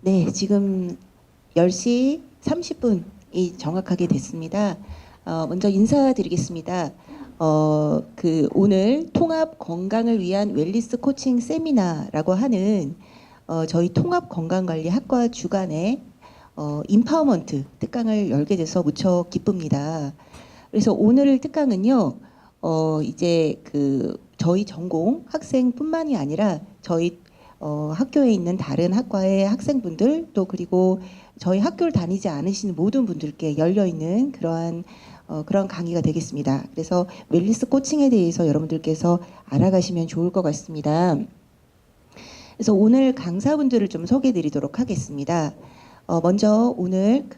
네, 지금 10시 30분이 정확하게 됐습니다. 먼저 인사드리겠습니다. 오늘 통합 건강을 위한 웰니스 코칭 세미나라고 하는 저희 통합 건강관리 학과 주간에 인파워먼트 특강을 열게 돼서 무척 기쁩니다. 그래서 오늘 특강은요, 이제 저희 전공 학생뿐만이 아니라 저희 학교에 있는 다른 학과의 학생분들 또 그리고 저희 학교를 다니지 않으시는 모든 분들께 열려 있는 그런 강의가 되겠습니다. 그래서 웰니스 코칭에 대해서 여러분들께서 알아가시면 좋을 것 같습니다. 그래서 오늘 강사분들을 좀 소개해드리도록 하겠습니다. 먼저 오늘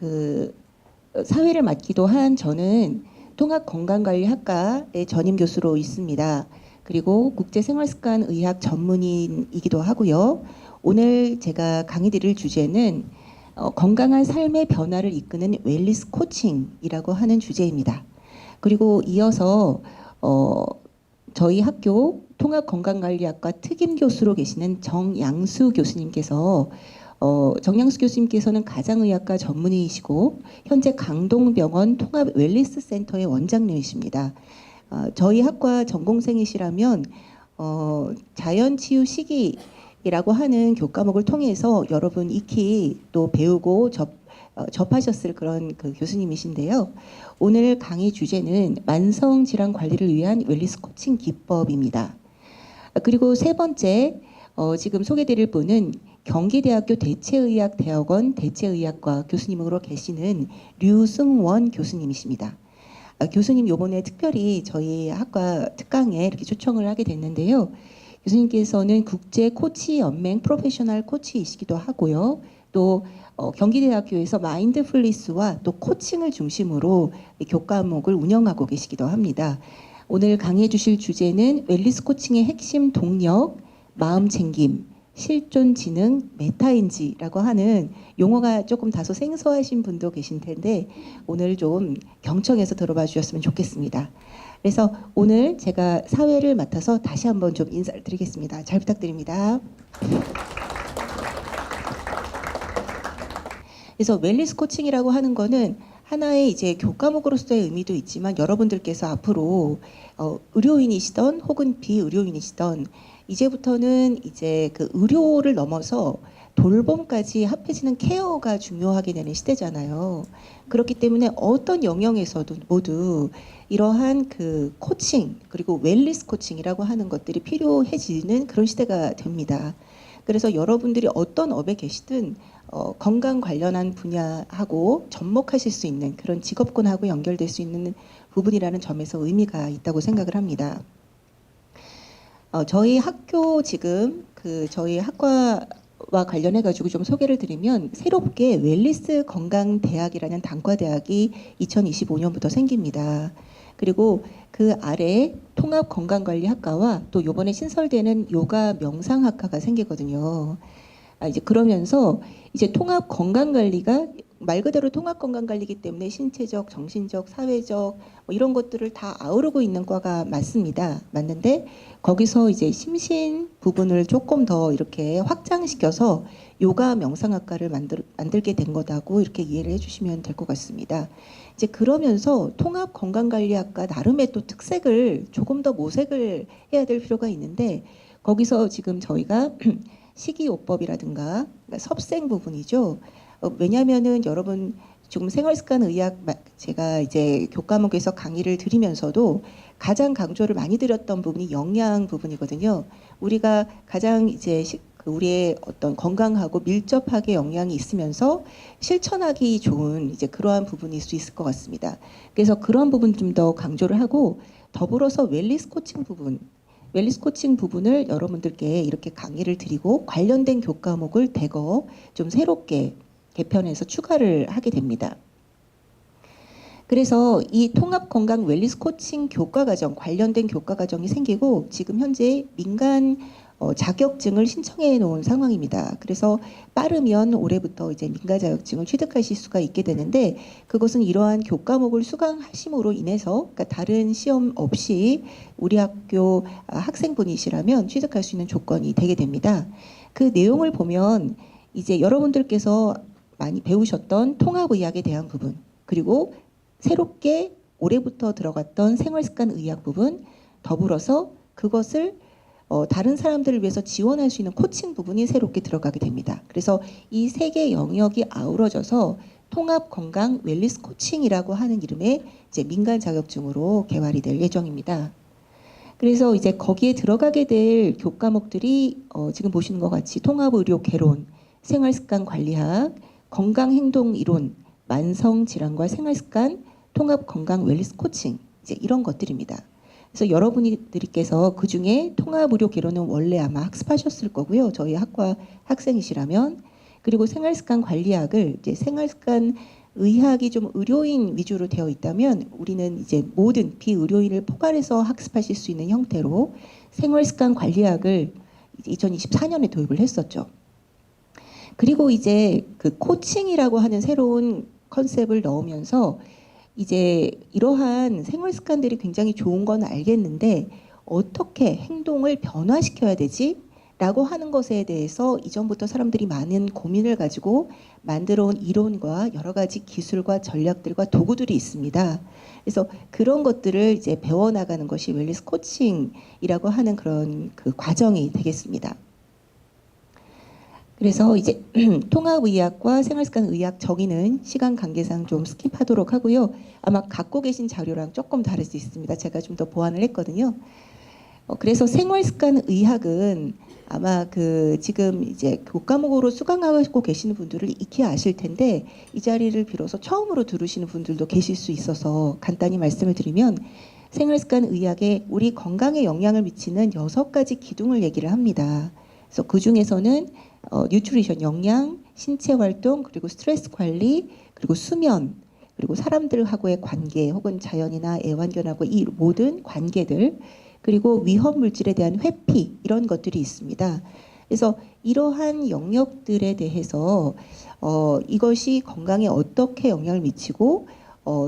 사회를 맡기도 한 저는 통합건강관리학과의 전임 교수로 있습니다. 그리고 국제생활습관의학 전문인이기도 하고요. 오늘 제가 강의 드릴 주제는 건강한 삶의 변화를 이끄는 웰니스 코칭이라고 하는 주제입니다. 그리고 이어서 저희 학교 통합건강관리학과 특임 교수로 계시는 정양수 교수님께서 정양수 교수님께서는 가장의학과 전문의이시고 현재 강동병원 통합 웰니스 센터의 원장님이십니다. 저희 학과 전공생이시라면 자연치유 시기라고 하는 교과목을 통해서 여러분 익히 또 배우고 접하셨을 그런 교수님이신데요. 오늘 강의 주제는 만성질환 관리를 위한 웰니스 코칭 기법입니다. 그리고 세 번째 지금 소개드릴 분은 경기대학교 대체의학대학원 대체의학과 교수님으로 계시는 류승원 교수님이십니다. 교수님 요번에 특별히 저희 학과 특강에 이렇게 초청을 하게 됐는데요. 교수님께서는 국제 코치 연맹 프로페셔널 코치이시기도 하고요. 또 경기대학교에서 마인드풀리스와 또 코칭을 중심으로 교과목을 운영하고 계시기도 합니다. 오늘 강의해 주실 주제는 웰니스 코칭의 핵심 동력, 마음 챙김, 실존 지능, 메타인지라고 하는 용어가 조금 다소 생소하신 분도 계신 텐데 오늘 좀 경청해서 들어봐 주셨으면 좋겠습니다. 그래서 오늘 제가 사회를 맡아서 다시 한번 좀 인사를 드리겠습니다. 잘 부탁드립니다. 그래서 웰니스 코칭이라고 하는 거는 하나의 이제 교과목으로서의 의미도 있지만 여러분들께서 앞으로 의료인이시던 혹은 비의료인이시던 이제부터는 이제 의료를 넘어서 돌봄까지 합해지는 케어가 중요하게 되는 시대잖아요. 그렇기 때문에 어떤 영역에서도 모두 이러한 코칭 그리고 웰니스 코칭이라고 하는 것들이 필요해지는 그런 시대가 됩니다. 그래서 여러분들이 어떤 업에 계시든 건강 관련한 분야하고 접목하실 수 있는 그런 직업군하고 연결될 수 있는 부분이라는 점에서 의미가 있다고 생각을 합니다. 저희 학교 지금 저희 학과와 관련해 가지고 좀 소개를 드리면 새롭게 웰니스 건강대학이라는 단과대학이 2025년부터 생깁니다. 그리고 그 아래 통합건강관리학과와 또 이번에 신설되는 요가 명상학과가 생기거든요. 이제 그러면서 이제 통합 건강 관리가 말 그대로 통합 건강 관리이기 때문에 신체적, 정신적, 사회적 뭐 이런 것들을 다 아우르고 있는 과가 맞습니다. 맞는데 거기서 이제 심신 부분을 조금 더 이렇게 확장시켜서 요가 명상학과를 만들게 된 거다고 이렇게 이해를 해주시면 될 것 같습니다. 이제 그러면서 통합 건강 관리학과 나름의 또 특색을 조금 더 모색을 해야 될 필요가 있는데 거기서 지금 저희가 식이요법이라든가 그러니까 섭생 부분이죠. 왜냐하면은 여러분 지금 생활습관의학 제가 이제 교과목에서 강의를 드리면서도 가장 강조를 많이 드렸던 부분이 영양 부분이거든요. 우리가 가장 이제 우리의 어떤 건강하고 밀접하게 영향이 있으면서 실천하기 좋은 이제 그러한 부분일 수 있을 것 같습니다. 그래서 그런 부분 좀 더 강조를 하고 더불어서 웰니스 코칭 부분. 웰니스 코칭 부분을 여러분들께 이렇게 강의를 드리고 관련된 교과목을 대거 좀 새롭게 개편해서 추가를 하게 됩니다. 그래서 이 통합건강 웰니스 코칭 교과과정 관련된 교과과정이 생기고 지금 현재 민간 자격증을 신청해 놓은 상황입니다. 그래서 빠르면 올해부터 이제 민간 자격증을 취득하실 수가 있게 되는데 그것은 이러한 교과목을 수강하심으로 인해서 그러니까 다른 시험 없이 우리 학교 학생분이시라면 취득할 수 있는 조건이 되게 됩니다. 그 내용을 보면 이제 여러분들께서 많이 배우셨던 통합의학에 대한 부분, 그리고 새롭게 올해부터 들어갔던 생활습관의학 부분, 더불어서 그것을 다른 사람들을 위해서 지원할 수 있는 코칭 부분이 새롭게 들어가게 됩니다. 그래서 이 세 개 영역이 아우러져서 통합 건강 웰리스 코칭이라고 하는 이름의 이제 민간 자격증으로 개발이 될 예정입니다. 그래서 이제 거기에 들어가게 될 교과목들이 지금 보시는 것 같이 통합의료 개론, 생활습관 관리학, 건강행동 이론, 만성질환과 생활습관, 통합 건강 웰리스 코칭, 이제 이런 것들입니다. 그래서 여러분들께서 그 중에 통합의료 개론은 원래 아마 학습하셨을 거고요. 저희 학과 학생이시라면. 그리고 생활습관 관리학을 이제 생활습관 의학이 좀 의료인 위주로 되어 있다면 우리는 이제 모든 비의료인을 포괄해서 학습하실 수 있는 형태로 생활습관 관리학을 2024년에 도입을 했었죠. 그리고 이제 그 코칭이라고 하는 새로운 컨셉을 넣으면서 이제 이러한 생활 습관들이 굉장히 좋은 건 알겠는데 어떻게 행동을 변화시켜야 되지? 라고 하는 것에 대해서 이전부터 사람들이 많은 고민을 가지고 만들어 온 이론과 여러 가지 기술과 전략들과 도구들이 있습니다. 그래서 그런 것들을 이제 배워나가는 것이 웰리스 코칭이라고 하는 그런 그 과정이 되겠습니다. 그래서 이제 통합의학과 생활습관의학 정의는 시간 관계상 좀 스킵하도록 하고요. 아마 갖고 계신 자료랑 조금 다를 수 있습니다. 제가 좀 더 보완을 했거든요. 그래서 생활습관의학은 아마 그 지금 이제 교과목으로 수강하고 계시는 분들을 익히 아실 텐데 이 자리를 빌어서 처음으로 들으시는 분들도 계실 수 있어서 간단히 말씀을 드리면 생활습관의학에 우리 건강에 영향을 미치는 6가지 기둥을 얘기를 합니다. 그래서 그 중에서는 뉴트리션, 영양, 신체 활동, 그리고 스트레스 관리, 그리고 수면, 그리고 사람들하고의 관계 혹은 자연이나 애완견하고 이 모든 관계들, 그리고 위험 물질에 대한 회피 이런 것들이 있습니다. 그래서 이러한 영역들에 대해서 이것이 건강에 어떻게 영향을 미치고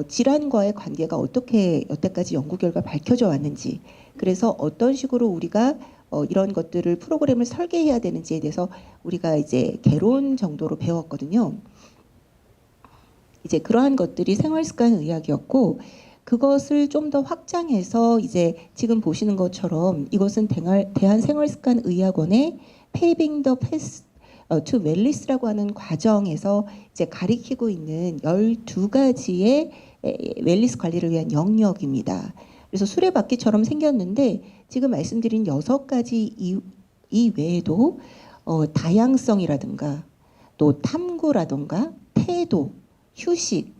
질환과의 관계가 어떻게 여태까지 연구 결과 밝혀져 왔는지, 그래서 어떤 식으로 우리가 이런 것들을 프로그램을 설계해야 되는지에 대해서 우리가 이제 개론 정도로 배웠거든요. 이제 그러한 것들이 생활습관의학이었고 그것을 좀 더 확장해서 이제 지금 보시는 것처럼 이것은 대한생활습관의학원의 Paving the Path to Wellness라고 하는 과정에서 이제 가리키고 있는 12가지의 웰니스 관리를 위한 영역입니다. 그래서 수레바퀴처럼 생겼는데 지금 말씀드린 6가지 이외에도 다양성이라든가 또 탐구라든가 태도, 휴식,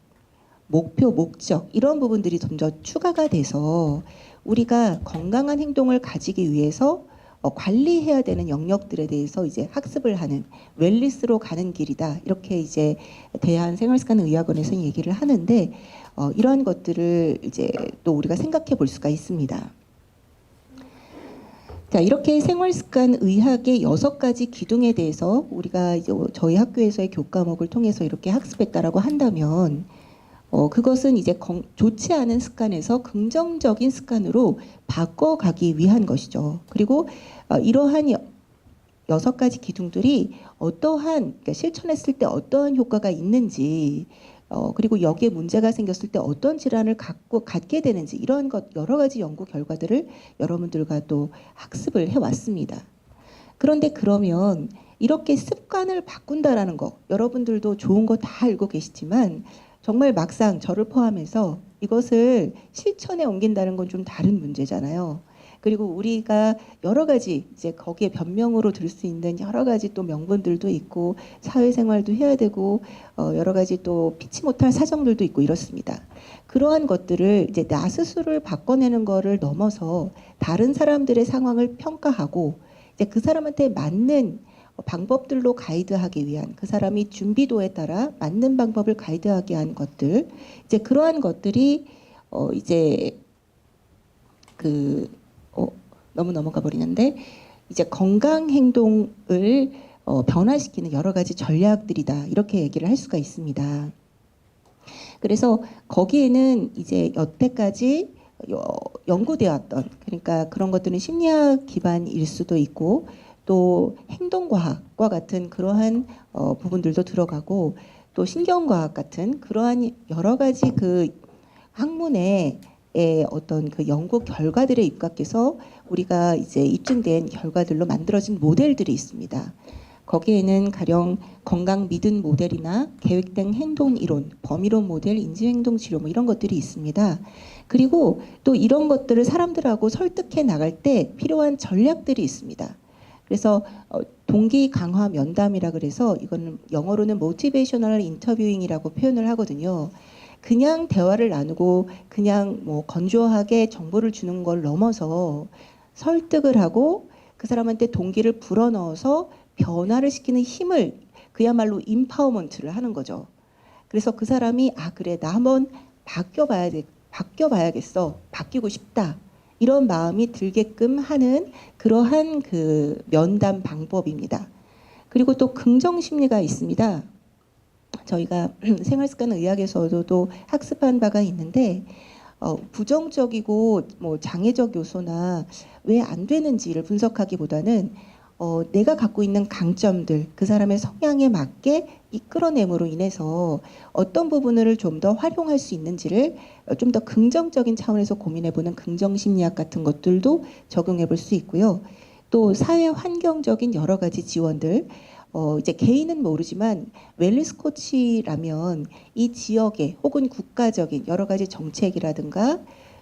목표, 목적 이런 부분들이 좀 더 추가가 돼서 우리가 건강한 행동을 가지기 위해서 관리해야 되는 영역들에 대해서 이제 학습을 하는 웰니스로 가는 길이다. 이렇게 이제 대한생활습관의학원에서 얘기를 하는데 이러한 것들을 이제 또 우리가 생각해 볼 수가 있습니다. 자, 이렇게 생활습관의학의 6가지 기둥에 대해서 우리가 이제 저희 학교에서의 교과목을 통해서 이렇게 학습했다라고 한다면 그것은 이제 좋지 않은 습관에서 긍정적인 습관으로 바꿔가기 위한 것이죠. 그리고 이러한 6가지 기둥들이 그러니까 실천했을 때 어떠한 효과가 있는지, 그리고 여기에 문제가 생겼을 때 어떤 질환을 갖게 되는지 이런 여러 가지 연구 결과들을 여러분들과 또 학습을 해왔습니다. 그런데 그러면 이렇게 습관을 바꾼다라는 거 여러분들도 좋은 거 다 알고 계시지만 정말 막상 저를 포함해서 이것을 실천에 옮긴다는 건 좀 다른 문제잖아요. 그리고 우리가 여러 가지 이제 거기에 변명으로 들 수 있는 여러 가지 또 명분들도 있고 사회생활도 해야 되고 여러 가지 또 피치 못할 사정들도 있고 이렇습니다. 그러한 것들을 이제 나 스스로를 바꿔내는 거를 넘어서 다른 사람들의 상황을 평가하고 이제 그 사람한테 맞는 방법들로 가이드하기 위한 그 사람이 준비도에 따라 맞는 방법을 가이드하게 한 것들 이제 그러한 것들이 이제 너무 넘어가 버리는데 이제 건강 행동을 변화시키는 여러 가지 전략들이다 이렇게 얘기를 할 수가 있습니다. 그래서 거기에는 이제 여태까지 연구되어 왔던 그러니까 그런 것들은 심리학 기반일 수도 있고 또 행동과학과 같은 그러한 부분들도 들어가고 또 신경과학 같은 그러한 여러 가지 그 학문의 어떤 그 연구 결과들에 입각해서 우리가 이제 입증된 결과들로 만들어진 모델들이 있습니다. 거기에는 가령 건강 믿음 모델이나 계획된 행동 이론, 범위론 모델, 인지행동 치료 뭐 이런 것들이 있습니다. 그리고 또 이런 것들을 사람들하고 설득해 나갈 때 필요한 전략들이 있습니다. 그래서 동기 강화 면담이라 그래서 이거는 영어로는 모티베이셔널 인터뷰잉이라고 표현을 하거든요. 그냥 대화를 나누고 그냥 뭐 건조하게 정보를 주는 걸 넘어서 설득을 하고 그 사람한테 동기를 불어넣어서 변화를 시키는 힘을 그야말로 임파워먼트를 하는 거죠. 그래서 그 사람이 아 그래 나 한번 바뀌어봐야겠어 바뀌고 싶다 이런 마음이 들게끔 하는 그러한 그 면담 방법입니다. 그리고 또 긍정 심리가 있습니다. 저희가 생활습관 의학에서도 학습한 바가 있는데 부정적이고 뭐 장애적 요소나 왜 안 되는지를 분석하기보다는 내가 갖고 있는 강점들, 그 사람의 성향에 맞게 이끌어냄으로 인해서 어떤 부분을 좀 더 활용할 수 있는지를 좀 더 긍정적인 차원에서 고민해보는 긍정심리학 같은 것들도 적용해볼 수 있고요. 또 사회 환경적인 여러 가지 지원들, 이제 개인은 모르지만 웰니스 코치라면 이 지역의 혹은 국가적인 여러 가지 정책이라든가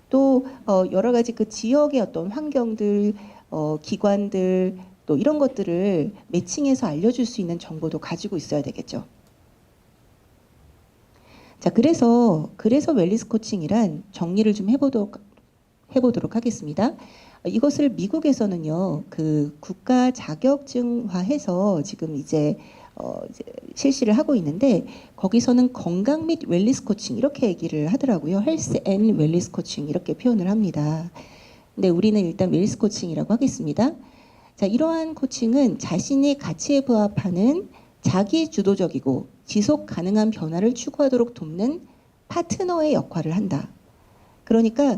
또 여러 가지 그 지역의 어떤 환경들, 기관들 또 이런 것들을 매칭해서 알려줄 수 있는 정보도 가지고 있어야 되겠죠. 자, 그래서 웰니스 코칭이란 정리를 좀 해보도록 하겠습니다. 이것을 미국에서는요, 그 국가 자격증화해서 지금 이제 실시를 하고 있는데 거기서는 건강 및 웰니스 코칭 이렇게 얘기를 하더라고요. 헬스 앤 웰니스 코칭 이렇게 표현을 합니다. 근데 우리는 일단 웰니스 코칭이라고 하겠습니다. 자, 이러한 코칭은 자신이 가치에 부합하는 자기 주도적이고 지속 가능한 변화를 추구하도록 돕는 파트너의 역할을 한다. 그러니까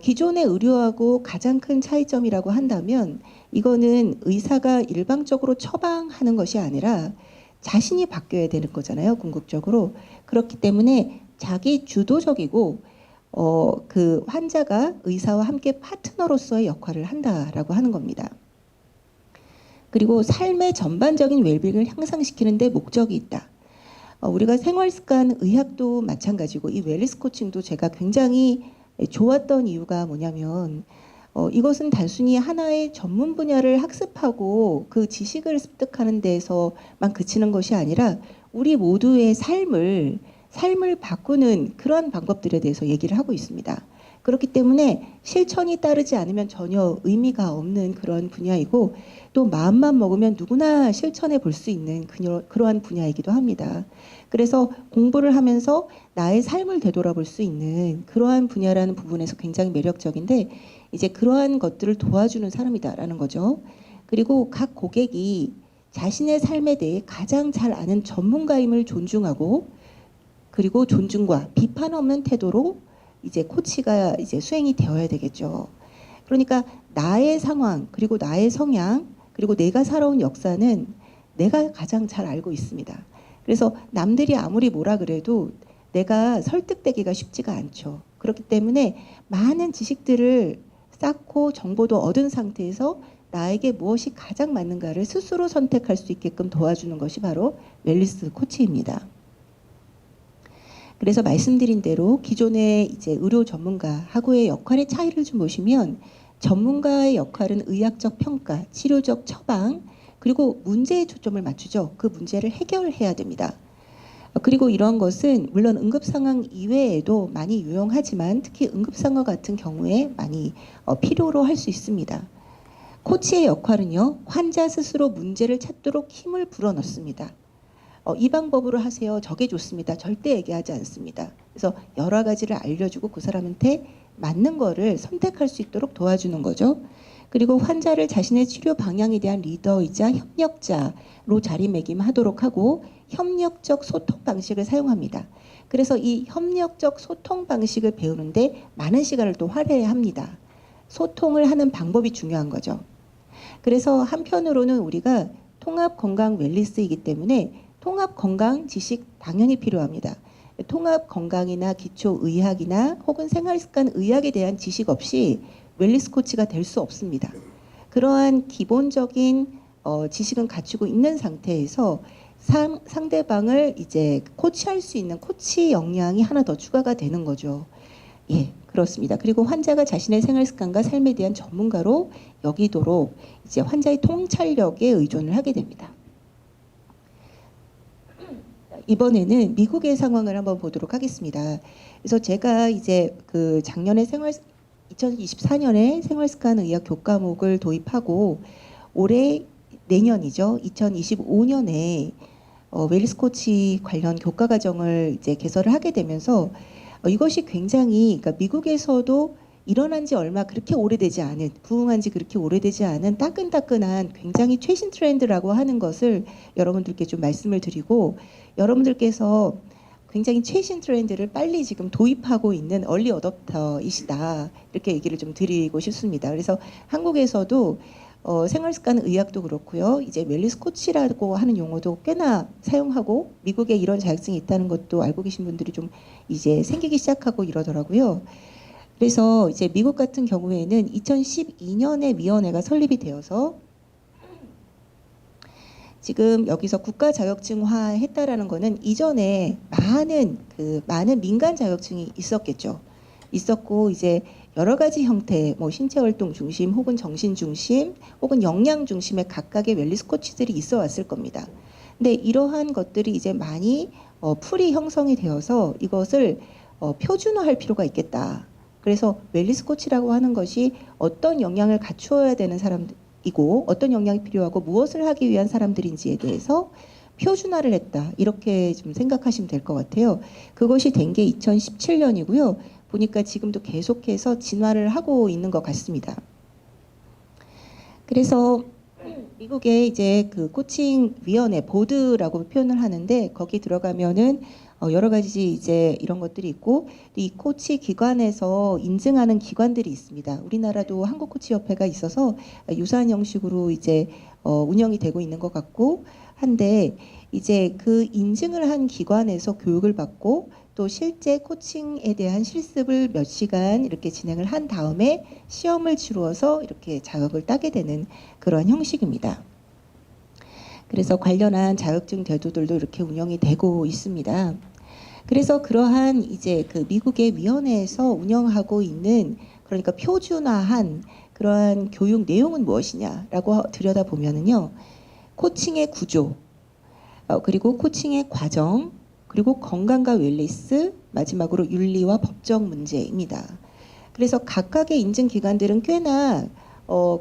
기존의 의료하고 가장 큰 차이점이라고 한다면 이거는 의사가 일방적으로 처방하는 것이 아니라 자신이 바뀌어야 되는 거잖아요. 궁극적으로. 그렇기 때문에 자기 주도적이고 그 환자가 의사와 함께 파트너로서의 역할을 한다라고 하는 겁니다. 그리고 삶의 전반적인 웰빙을 향상시키는 데 목적이 있다. 우리가 생활습관 의학도 마찬가지고 이 웰니스 코칭도 제가 굉장히 좋았던 이유가 뭐냐면 이것은 단순히 하나의 전문 분야를 학습하고 그 지식을 습득하는 데에서만 그치는 것이 아니라 우리 모두의 삶을 바꾸는 그러한 방법들에 대해서 얘기를 하고 있습니다. 그렇기 때문에 실천이 따르지 않으면 전혀 의미가 없는 그런 분야이고 또 마음만 먹으면 누구나 실천해 볼 수 있는 그러한 분야이기도 합니다. 그래서 공부를 하면서 나의 삶을 되돌아볼 수 있는 그러한 분야라는 부분에서 굉장히 매력적인데 이제 그러한 것들을 도와주는 사람이다라는 거죠. 그리고 각 고객이 자신의 삶에 대해 가장 잘 아는 전문가임을 존중하고 그리고 존중과 비판 없는 태도로 이제 코치가 이제 수행이 되어야 되겠죠. 그러니까 나의 상황 그리고 나의 성향 그리고 내가 살아온 역사는 내가 가장 잘 알고 있습니다. 그래서 남들이 아무리 뭐라 그래도 내가 설득되기가 쉽지가 않죠. 그렇기 때문에 많은 지식들을 쌓고 정보도 얻은 상태에서 나에게 무엇이 가장 맞는가를 스스로 선택할 수 있게끔 도와주는 것이 바로 웰니스 코치입니다. 그래서 말씀드린 대로 기존의 이제 의료 전문가하고의 역할의 차이를 좀 보시면 전문가의 역할은 의학적 평가, 치료적 처방, 그리고 문제에 초점을 맞추죠. 그 문제를 해결해야 됩니다. 그리고 이런 것은 물론 응급 상황 이외에도 많이 유용하지만 특히 응급 상황 같은 경우에 많이 필요로 할 수 있습니다. 코치의 역할은요, 환자 스스로 문제를 찾도록 힘을 불어넣습니다. 이 방법으로 하세요. 저게 좋습니다. 절대 얘기하지 않습니다. 그래서 여러 가지를 알려주고 그 사람한테 맞는 거를 선택할 수 있도록 도와주는 거죠. 그리고 환자를 자신의 치료 방향에 대한 리더이자 협력자로 자리매김하도록 하고 협력적 소통 방식을 사용합니다. 그래서 이 협력적 소통 방식을 배우는데 많은 시간을 또 할애합니다. 소통을 하는 방법이 중요한 거죠. 그래서 한편으로는 우리가 통합 건강 웰리스이기 때문에 통합 건강 지식 당연히 필요합니다. 통합 건강이나 기초 의학이나 혹은 생활 습관 의학에 대한 지식 없이 웰리스 코치가 될 수 없습니다. 그러한 기본적인 지식은 갖추고 있는 상태에서 상대방을 이제 코치할 수 있는 코치 역량이 하나 더 추가가 되는 거죠. 예, 그렇습니다. 그리고 환자가 자신의 생활 습관과 삶에 대한 전문가로 여기도록 이제 환자의 통찰력에 의존을 하게 됩니다. 이번에는 미국의 상황을 한번 보도록 하겠습니다. 그래서 제가 이제 그 작년에 2024년에 생활습관 의학 교과목을 도입하고 올해 내년이죠. 2025년에 웰리스 코치 관련 교과 과정을 이제 개설을 하게 되면서 이것이 굉장히 그러니까 미국에서도 일어난 지 얼마 그렇게 오래되지 않은 부흥한 지 그렇게 오래되지 않은 따끈따끈한 굉장히 최신 트렌드라고 하는 것을 여러분들께 좀 말씀을 드리고 여러분들께서 굉장히 최신 트렌드를 빨리 지금 도입하고 있는 얼리 어댑터이시다 이렇게 얘기를 좀 드리고 싶습니다. 그래서 한국에서도 생활습관 의학도 그렇고요. 이제 웰리스 코치라고 하는 용어도 꽤나 사용하고 미국에 이런 자격증이 있다는 것도 알고 계신 분들이 좀 이제 생기기 시작하고 이러더라고요. 그래서 이제 미국 같은 경우에는 2012년에 위원회가 설립이 되어서 지금 여기서 국가 자격증화 했다라는 거는 이전에 많은 민간 자격증이 있었겠죠. 있었고 이제 여러 가지 형태, 뭐 신체 활동 중심, 혹은 정신 중심, 혹은 역량 중심의 각각의 웰리스 코치들이 있어 왔을 겁니다. 근데 이러한 것들이 이제 많이 풀이 형성이 되어서 이것을 표준화할 필요가 있겠다. 그래서 웰리스 코치라고 하는 것이 어떤 역량을 갖추어야 되는 사람이고 어떤 역량이 필요하고 무엇을 하기 위한 사람들인지에 대해서 표준화를 했다. 이렇게 좀 생각하시면 될 것 같아요. 그것이 된 게 2017년이고요. 보니까 지금도 계속해서 진화를 하고 있는 것 같습니다. 그래서 미국의 이제 그 코칭 위원회 보드라고 표현을 하는데 거기 들어가면은 여러 가지 이제 이런 것들이 있고 이 코치 기관에서 인증하는 기관들이 있습니다. 우리나라도 한국 코치 협회가 있어서 유사한 형식으로 이제 운영이 되고 있는 것 같고 한데 이제 그 인증을 한 기관에서 교육을 받고 또 실제 코칭에 대한 실습을 몇 시간 이렇게 진행을 한 다음에 시험을 치루어서 이렇게 자격을 따게 되는 그런 형식입니다. 그래서 관련한 자격증 제도들도 이렇게 운영이 되고 있습니다. 그래서 그러한 이제 그 미국의 위원회에서 운영하고 있는 그러니까 표준화한 그러한 교육 내용은 무엇이냐라고 들여다보면은요. 코칭의 구조, 그리고 코칭의 과정, 그리고 건강과 웰리스, 마지막으로 윤리와 법적 문제입니다. 그래서 각각의 인증 기관들은 꽤나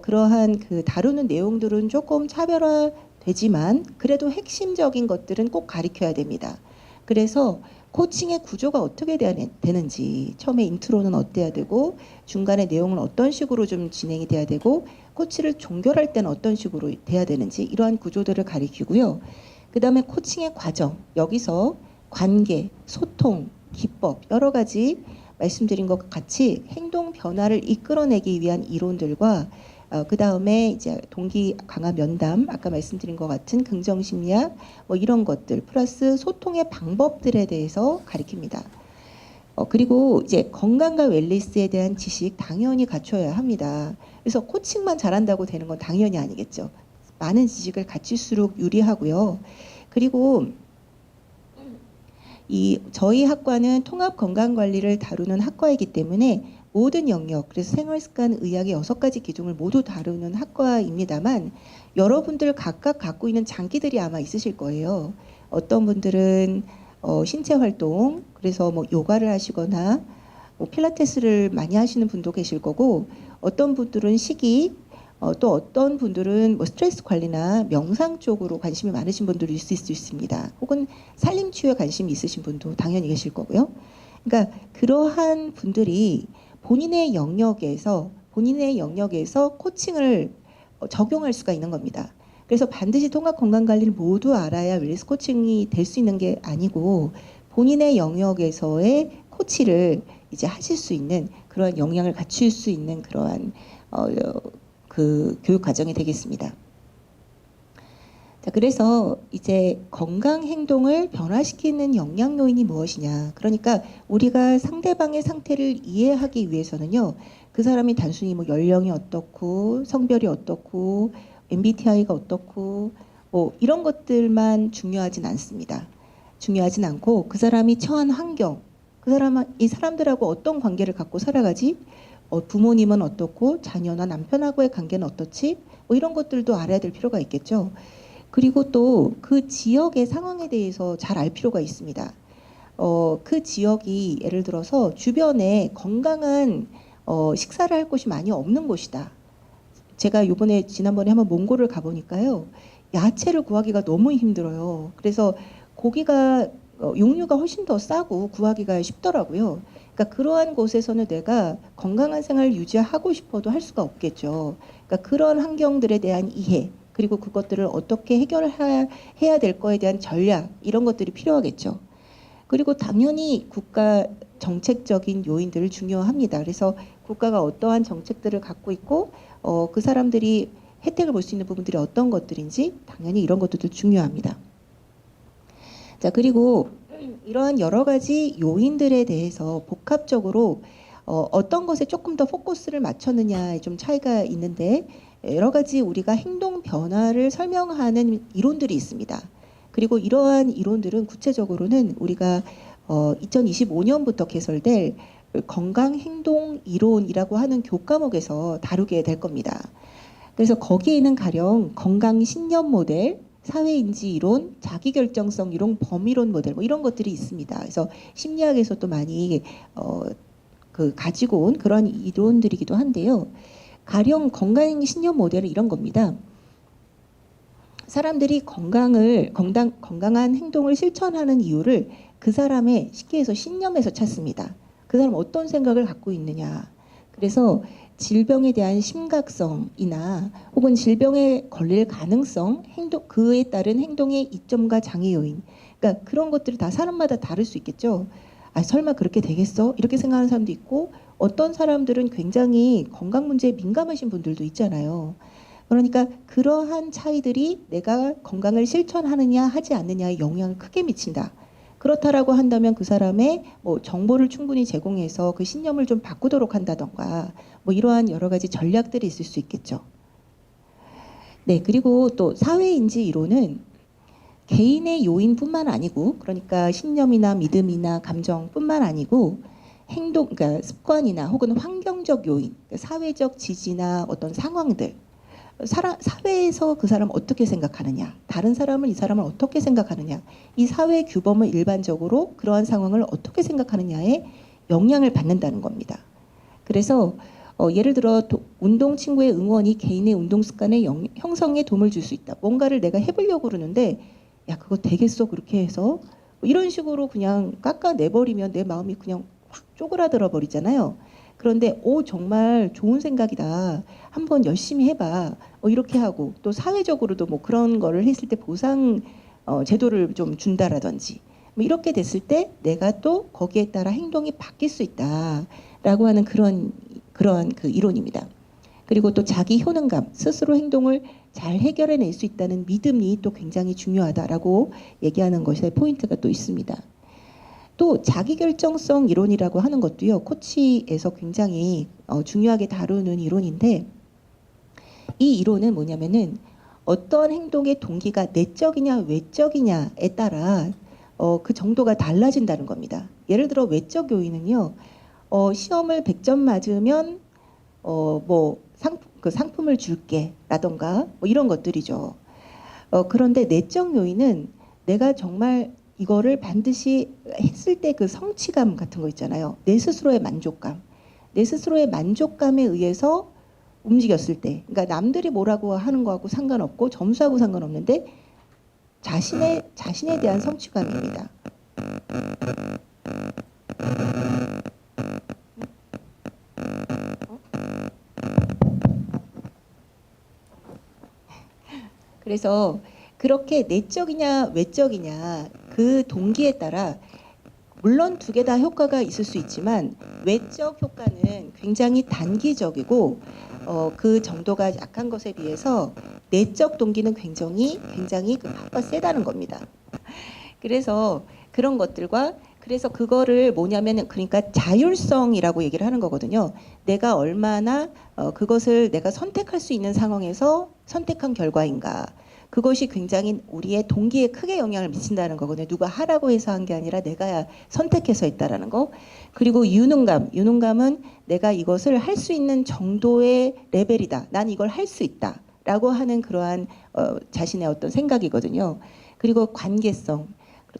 그러한 그 다루는 내용들은 조금 차별화되지만 그래도 핵심적인 것들은 꼭 가르쳐야 됩니다. 그래서 코칭의 구조가 어떻게 되는지 처음에 인트로는 어때야 되고 중간에 내용은 어떤 식으로 좀 진행이 돼야 되고 코치를 종결할 때는 어떤 식으로 돼야 되는지 이러한 구조들을 가리키고요. 그 다음에 코칭의 과정, 여기서 관계, 소통, 기법 여러 가지 말씀드린 것과 같이 행동 변화를 이끌어내기 위한 이론들과 그 다음에 이제 동기 강화 면담 아까 말씀드린 것 같은 긍정 심리학 뭐 이런 것들 플러스 소통의 방법들에 대해서 가리킵니다. 그리고 이제 건강과 웰리스에 대한 지식 당연히 갖춰야 합니다. 그래서 코칭만 잘한다고 되는 건 당연히 아니겠죠. 많은 지식을 갖출수록 유리하고요. 그리고 저희 학과는 통합 건강관리를 다루는 학과이기 때문에 모든 영역, 그래서 생활습관 의학의 6가지 기종을 모두 다루는 학과입니다만 여러분들 각각 갖고 있는 장기들이 아마 있으실 거예요. 어떤 분들은 신체 활동, 그래서 뭐 요가를 하시거나 뭐 필라테스를 많이 하시는 분도 계실 거고 어떤 분들은 식이, 또 어떤 분들은 뭐 스트레스 관리나 명상 쪽으로 관심이 많으신 분들이 있을 수 있습니다. 혹은 살림치유에 관심이 있으신 분도 당연히 계실 거고요. 그러니까 그러한 분들이 본인의 영역에서 코칭을 적용할 수가 있는 겁니다. 그래서 반드시 통합 건강관리를 모두 알아야 웰리스 코칭이 될 수 있는 게 아니고 본인의 영역에서의 코치를 이제 하실 수 있는 그러한 역량을 갖출 수 있는 그러한 그 교육 과정이 되겠습니다. 자, 그래서 이제 건강 행동을 변화시키는 영양 요인이 무엇이냐. 그러니까 우리가 상대방의 상태를 이해하기 위해서는요. 그 사람이 단순히 뭐 연령이 어떻고 성별이 어떻고 MBTI가 어떻고 뭐 이런 것들만 중요하진 않습니다. 중요하진 않고 그 사람이 처한 환경, 이 사람들하고 어떤 관계를 갖고 살아가지, 부모님은 어떻고 자녀나 남편하고의 관계는 어떻지, 뭐 이런 것들도 알아야 될 필요가 있겠죠. 그리고 또 그 지역의 상황에 대해서 잘 알 필요가 있습니다. 그 지역이 예를 들어서 주변에 건강한 식사를 할 곳이 많이 없는 곳이다. 제가 지난번에 한번 몽골을 가보니까요. 야채를 구하기가 너무 힘들어요. 그래서 고기가 육류가 훨씬 더 싸고 구하기가 쉽더라고요. 그러니까 그러한 곳에서는 내가 건강한 생활을 유지하고 싶어도 할 수가 없겠죠. 그러니까 그런 환경들에 대한 이해, 그리고 그것들을 어떻게 해야 될 거에 대한 전략, 이런 것들이 필요하겠죠. 그리고 당연히 국가 정책적인 요인들을 중요합니다. 그래서 국가가 어떠한 정책들을 갖고 있고 그 사람들이 혜택을 볼 수 있는 부분들이 어떤 것들인지 당연히 이런 것들도 중요합니다. 자, 그리고 이러한 여러 가지 요인들에 대해서 복합적으로 어떤 것에 조금 더 포커스를 맞췄느냐에 좀 차이가 있는데 여러 가지 우리가 행동 변화를 설명하는 이론들이 있습니다. 그리고 이러한 이론들은 구체적으로는 우리가 2025년부터 개설될 건강행동 이론이라고 하는 교과목에서 다루게 될 겁니다. 그래서 거기에는 가령 건강신념 모델, 사회인지 이론, 자기결정성 이론, 범이론 모델 뭐 이런 것들이 있습니다. 그래서 심리학에서 또 많이 가지고 온 그런 이론들이기도 한데요. 가령 건강신념 모델은 이런 겁니다. 사람들이 건강한 행동을 실천하는 이유를 그 사람의 쉽게 해서 신념에서 찾습니다. 그 사람 어떤 생각을 갖고 있느냐. 그래서 질병에 대한 심각성이나 혹은 질병에 걸릴 가능성, 그에 따른 행동의 이점과 장애 요인. 그러니까 그런 것들이 다 사람마다 다를 수 있겠죠. 아, 설마 그렇게 되겠어? 이렇게 생각하는 사람도 있고 어떤 사람들은 굉장히 건강 문제에 민감하신 분들도 있잖아요. 그러니까 그러한 차이들이 내가 건강을 실천하느냐 하지 않느냐에 영향을 크게 미친다. 그렇다라고 한다면 그 사람의 뭐 정보를 충분히 제공해서 그 신념을 좀 바꾸도록 한다던가 뭐 이러한 여러 가지 전략들이 있을 수 있겠죠. 네, 그리고 또 사회인지 이론은 개인의 요인뿐만 아니고 그러니까 신념이나 믿음이나 감정뿐만 아니고 행동, 그러니까 습관이나 혹은 환경적 요인, 사회적 지지나 어떤 상황들, 사회에서 그 사람 어떻게 생각하느냐, 다른 사람을 이 사람을 어떻게 생각하느냐, 이 사회 규범을 일반적으로 그러한 상황을 어떻게 생각하느냐에 영향을 받는다는 겁니다. 그래서 예를 들어 운동 친구의 응원이 개인의 운동 습관의 형성에 도움을 줄 수 있다. 뭔가를 내가 해보려고 그러는데 야 그거 되겠어 그렇게 해서 뭐 이런 식으로 그냥 깎아내버리면 내 마음이 그냥 확 쪼그라들어 버리잖아요. 그런데 정말 좋은 생각이다. 한번 열심히 해봐. 이렇게 하고 또 사회적으로도 뭐 그런 거를 했을 때 보상 제도를 좀 준다라든지 뭐 이렇게 됐을 때 내가 또 거기에 따라 행동이 바뀔 수 있다라고 하는 그러한 그 이론입니다. 그리고 또 자기 효능감, 스스로 행동을 잘 해결해낼 수 있다는 믿음이 또 굉장히 중요하다라고 얘기하는 것에 포인트가 또 있습니다. 또 자기결정성 이론이라고 하는 것도요. 코치에서 굉장히 중요하게 다루는 이론인데 이 이론은 뭐냐면은 어떤 행동의 동기가 내적이냐 외적이냐에 따라 그 정도가 달라진다는 겁니다. 예를 들어 외적 요인은요. 시험을 100점 맞으면 그 상품을 줄게 라던가 뭐 이런 것들이죠. 그런데 내적 요인은 내가 정말 이거를 반드시 했을 때 그 성취감 같은 거 있잖아요. 내 스스로의 만족감. 내 스스로의 만족감에 의해서 움직였을 때. 그러니까 남들이 뭐라고 하는 거하고 상관없고 점수하고 상관없는데 자신에 대한 성취감입니다. 그래서 그렇게 내적이냐 외적이냐 그 동기에 따라 물론 두 개 다 효과가 있을 수 있지만 외적 효과는 굉장히 단기적이고 그 정도가 약한 것에 비해서 내적 동기는 굉장히 그 파워가 세다는 겁니다. 그래서 그런 것들과 그래서 그거를 뭐냐면 그러니까 자율성이라고 얘기를 하는 거거든요. 내가 얼마나 그것을 내가 선택할 수 있는 상황에서 선택한 결과인가. 그것이 굉장히 우리의 동기에 크게 영향을 미친다는 거거든요. 누가 하라고 해서 한 게 아니라 내가 선택해서 했다라는 거. 그리고 유능감은 내가 이것을 할 수 있는 정도의 레벨이다. 난 이걸 할 수 있다. 라고 하는 그러한 자신의 어떤 생각이거든요. 그리고 관계성.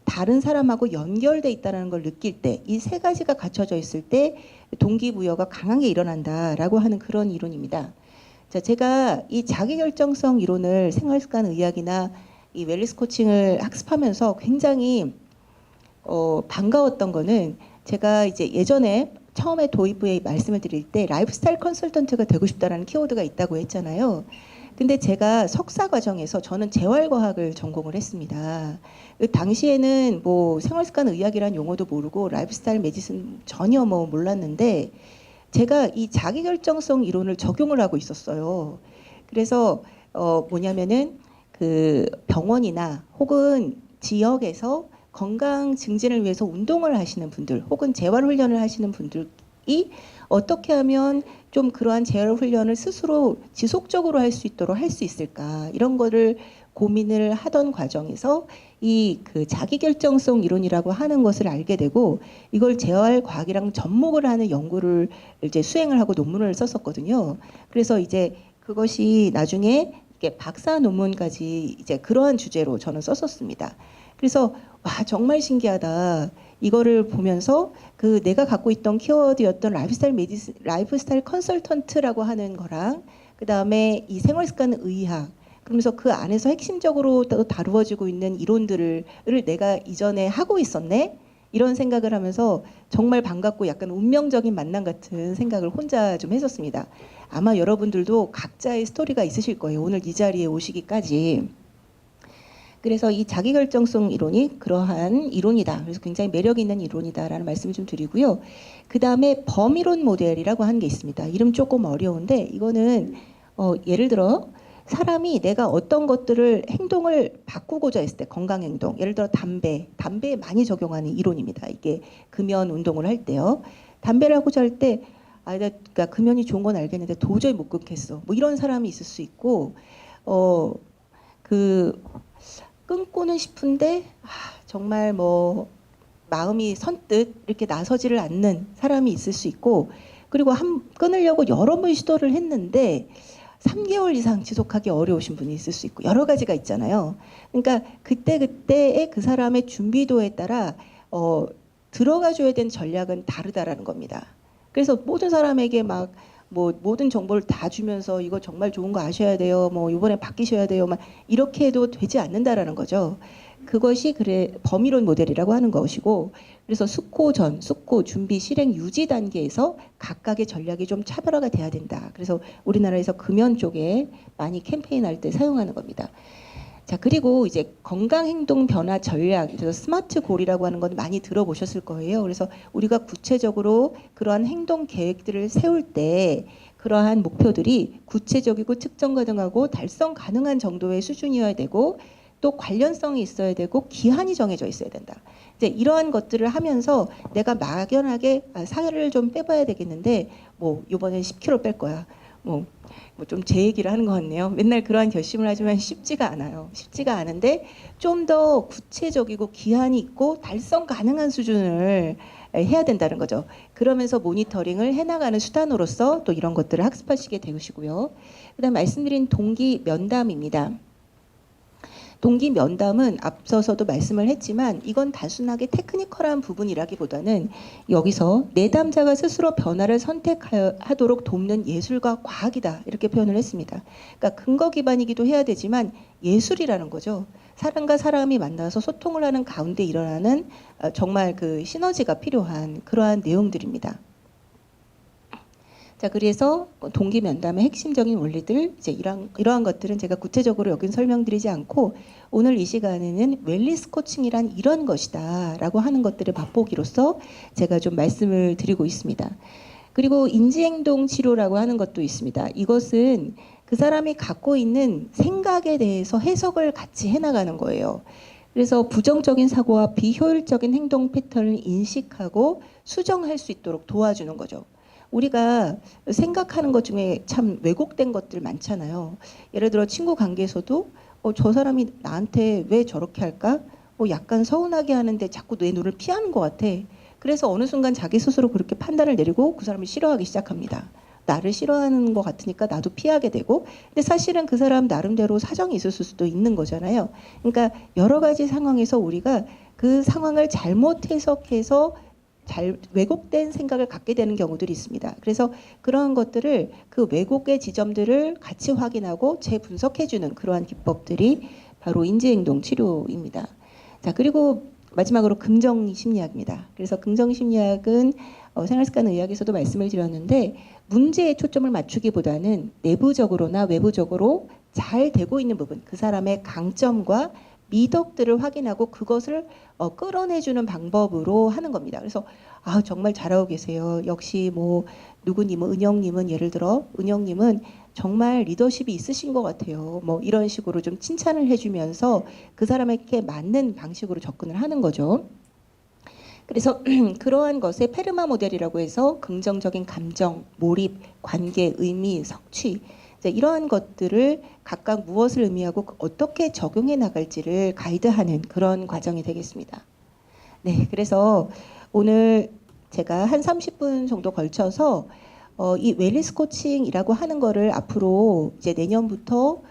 다른 사람하고 연결돼 있다는 걸 느낄 때 이 세 가지가 갖춰져 있을 때 동기부여가 강하게 일어난다라고 하는 그런 이론입니다. 자, 제가 이 자기결정성 이론을 생활습관 의학이나 이 웰니스 코칭을 학습하면서 굉장히 반가웠던 거는 제가 이제 예전에 처음에 도입 후에 말씀을 드릴 때 라이프스타일 컨설턴트가 되고 싶다라는 키워드가 있다고 했잖아요. 근데 제가 석사 과정에서 저는 재활과학을 전공을 했습니다. 그 당시에는 뭐 생활습관 의학이란 용어도 모르고 라이프스타일 메디슨 전혀 뭐 몰랐는데 제가 이 자기결정성 이론을 적용을 하고 있었어요. 그래서 뭐냐면은 그 병원이나 혹은 지역에서 건강 증진을 위해서 운동을 하시는 분들 혹은 재활 훈련을 하시는 분들이 어떻게 하면 좀 그러한 재활 훈련을 스스로 지속적으로 할 수 있도록 할 수 있을까 이런 거를 고민을 하던 과정에서 이 그 자기결정성 이론이라고 하는 것을 알게 되고 이걸 재활과학이랑 접목을 하는 연구를 이제 수행을 하고 논문을 썼었거든요. 그래서 이제 그것이 나중에 이게 박사 논문까지 이제 그러한 주제로 저는 썼었습니다. 그래서 와 정말 신기하다. 이거를 보면서 그 내가 갖고 있던 키워드였던 라이프스타일 컨설턴트라고 하는 거랑 그 다음에 이 생활습관 의학 그러면서 그 안에서 핵심적으로 또 다루어지고 있는 이론들을 내가 이전에 하고 있었네 이런 생각을 하면서 정말 반갑고 약간 운명적인 만남 같은 생각을 혼자 좀 했었습니다. 아마 여러분들도 각자의 스토리가 있으실 거예요. 오늘 이 자리에 오시기까지. 그래서 이 자기결정성 이론이 그러한 이론이다. 그래서 굉장히 매력 있는 이론이다라는 말씀을 좀 드리고요. 그 다음에 범이론 모델이라고 하는 게 있습니다. 이름 조금 어려운데 이거는 예를 들어 사람이 내가 어떤 것들을 행동을 바꾸고자 했을 때 건강 행동, 예를 들어 담배에 많이 적용하는 이론입니다. 이게 금연 운동을 할 때요. 담배를 하고자 할 때 그러니까 금연이 좋은 건 알겠는데 도저히 못 끊겠어. 뭐 이런 사람이 있을 수 있고 그 끊고는 싶은데 정말 뭐 마음이 선뜻 이렇게 나서지를 않는 사람이 있을 수 있고 그리고 끊으려고 여러 번 시도를 했는데 3개월 이상 지속하기 어려우신 분이 있을 수 있고 여러 가지가 있잖아요. 그러니까 그때의 그 사람의 준비도에 따라 들어가줘야 되는 전략은 다르다라는 겁니다. 그래서 모든 사람에게 막 뭐 모든 정보를 다 주면서 이거 정말 좋은 거 아셔야 돼요. 뭐 이번에 바뀌셔야 돼요. 막 이렇게 해도 되지 않는다라는 거죠. 그것이 범이론 모델이라고 하는 것이고 그래서 숙고 전, 숙고 준비, 실행, 유지 단계에서 각각의 전략이 좀 차별화가 돼야 된다. 그래서 우리나라에서 금연 쪽에 많이 캠페인할 때 사용하는 겁니다. 자 그리고 이제 건강행동 변화 전략, 그래서 스마트 골이라고 하는 건 많이 들어보셨을 거예요. 그래서 우리가 구체적으로 그러한 행동 계획들을 세울 때 그러한 목표들이 구체적이고 측정 가능하고 달성 가능한 정도의 수준이어야 되고 또 관련성이 있어야 되고 기한이 정해져 있어야 된다. 이제 이러한 것들을 하면서 내가 막연하게 살을 좀 빼봐야 되겠는데 뭐 이번엔 10kg 뺄 거야. 뭐 좀 제 얘기를 하는 것 같네요. 맨날 그러한 결심을 하지만 쉽지가 않아요. 쉽지가 않은데 좀 더 구체적이고 기한이 있고 달성 가능한 수준을 해야 된다는 거죠. 그러면서 모니터링을 해나가는 수단으로서 또 이런 것들을 학습하시게 되시고요. 그다음 말씀드린 동기 면담입니다. 동기 면담은 앞서서도 말씀을 했지만 이건 단순하게 테크니컬한 부분이라기보다는 여기서 내담자가 스스로 변화를 선택하도록 돕는 예술과 과학이다 이렇게 표현을 했습니다. 그러니까 근거 기반이기도 해야 되지만 예술이라는 거죠. 사람과 사람이 만나서 소통을 하는 가운데 일어나는 정말 그 시너지가 필요한 그러한 내용들입니다. 자, 그래서 동기 면담의 핵심적인 원리들 이제 이러한 것들은 제가 구체적으로 여긴 설명드리지 않고 오늘 이 시간에는 웰니스 코칭이란 이런 것이다라고 하는 것들을 맛보기로서 제가 좀 말씀을 드리고 있습니다. 그리고 인지행동 치료라고 하는 것도 있습니다. 이것은 그 사람이 갖고 있는 생각에 대해서 해석을 같이 해나가는 거예요. 그래서 부정적인 사고와 비효율적인 행동 패턴을 인식하고 수정할 수 있도록 도와주는 거죠. 우리가 생각하는 것 중에 참 왜곡된 것들 많잖아요. 예를 들어 친구 관계에서도 저 사람이 나한테 왜 저렇게 할까? 약간 서운하게 하는데 자꾸 내 눈을 피하는 것 같아. 그래서 어느 순간 자기 스스로 그렇게 판단을 내리고 그 사람을 싫어하기 시작합니다. 나를 싫어하는 것 같으니까 나도 피하게 되고, 근데 사실은 그 사람 나름대로 사정이 있었을 수도 있는 거잖아요. 그러니까 여러 가지 상황에서 우리가 그 상황을 잘못 해석해서 왜곡된 생각을 갖게 되는 경우들이 있습니다. 그래서 그런 것들을, 그 왜곡의 지점들을 같이 확인하고 재분석해주는 그러한 기법들이 바로 인지행동 치료입니다. 자, 그리고 마지막으로 긍정심리학입니다. 그래서 긍정심리학은 생활습관의학에서도 말씀을 드렸는데, 문제에 초점을 맞추기보다는 내부적으로나 외부적으로 잘 되고 있는 부분, 그 사람의 강점과 미덕들을 확인하고 그것을 끌어내주는 방법으로 하는 겁니다. 그래서 정말 잘하고 계세요. 역시 뭐 누구님은, 은영님은, 예를 들어 은영님은 정말 리더십이 있으신 것 같아요. 뭐 이런 식으로 좀 칭찬을 해주면서 그 사람에게 맞는 방식으로 접근을 하는 거죠. 그래서 그러한 것에 페르마 모델이라고 해서 긍정적인 감정, 몰입, 관계, 의미, 성취, 이러한 것들을 각각 무엇을 의미하고 어떻게 적용해 나갈지를 가이드하는 그런 과정이 되겠습니다. 네, 그래서 오늘 제가 한 30분 정도 걸쳐서 이 웰니스 코칭이라고 하는 거를 앞으로 이제 내년부터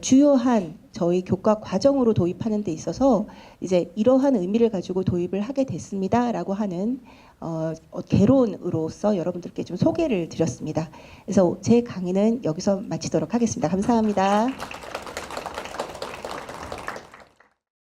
주요한 저희 교과 과정으로 도입하는 데 있어서 이제 이러한 의미를 가지고 도입을 하게 됐습니다라고 하는 개론으로서 여러분들께 좀 소개를 드렸습니다. 그래서 제 강의는 여기서 마치도록 하겠습니다. 감사합니다.